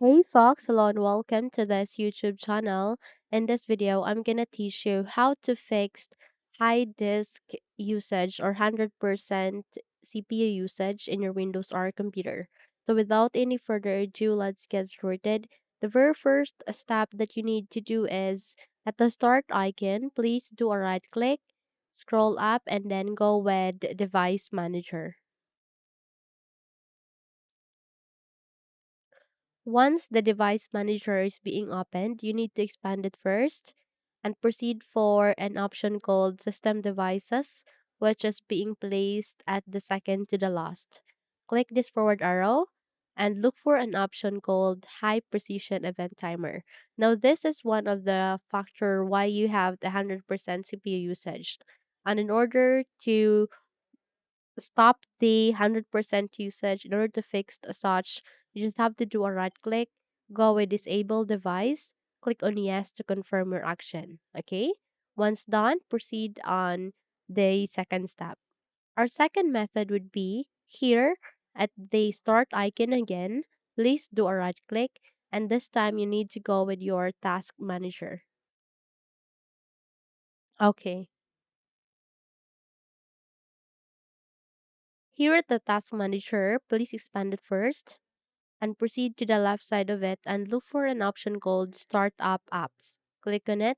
Hey Fox, hello and welcome to this YouTube channel. In this video, I'm gonna teach you how to fix high disk usage or 100% CPU usage in your Windows R computer. So without any further ado, let's get started. The very first step that you need to do is at the start icon, please do a right click, scroll up and then go with Device Manager. Once the device manager is being opened, you need to expand it first and proceed for an option called System Devices, which is being placed at the second to the last. Click this forward arrow and look for an option called High Precision Event Timer. Now, this is one of the factor why you have the 100% CPU usage. And in order to stop the 100% usage in order to fix such, you just have to do a right click, go with disable device, click on yes to confirm your action. Okay, once done, proceed on the second step. Our second method would be here at the start icon again. Please do a right click, and this time you need to go with your task manager. Okay, here at the task manager, please expand it first and proceed to the left side of it and look for an option called Start Up Apps. Click on it,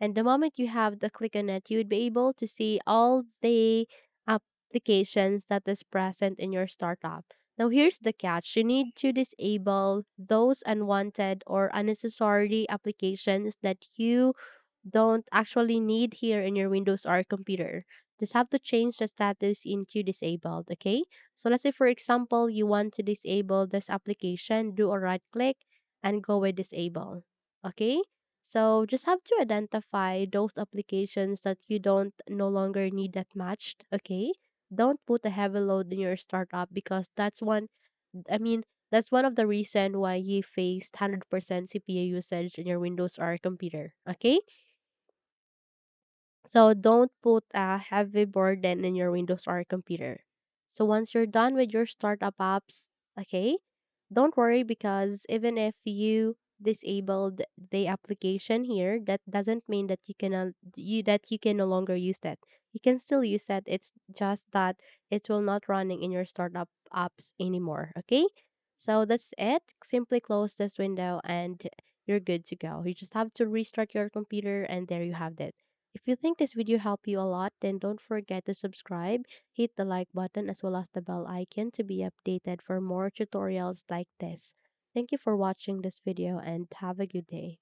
and the moment you have the click on it, you would be able to see all the applications that is present in your startup. Now here's the catch. You need to disable those unwanted or unnecessary applications that you don't actually need here in your Windows R computer. Just have to change the status into disabled, okay? So let's say for example, you want to disable this application, do a right click and go with disable, okay? So just have to identify those applications that you don't no longer need that much, okay? Don't put a heavy load in your startup because I mean, that's one of the reason why you faced 100% CPU usage in your Windows R computer, okay? So don't put a heavy burden in your Windows R computer. So once you're done with your startup apps, okay, don't worry because even if you disabled the application here, that doesn't mean that you can no longer use that. You can still use it. It's just that it will not running in your startup apps anymore. Okay, so that's it. Simply close this window and you're good to go. You just have to restart your computer and there you have it. If you think this video helped you a lot, then don't forget to subscribe, hit the like button as well as the bell icon to be updated for more tutorials like this. Thank you for watching this video and have a good day.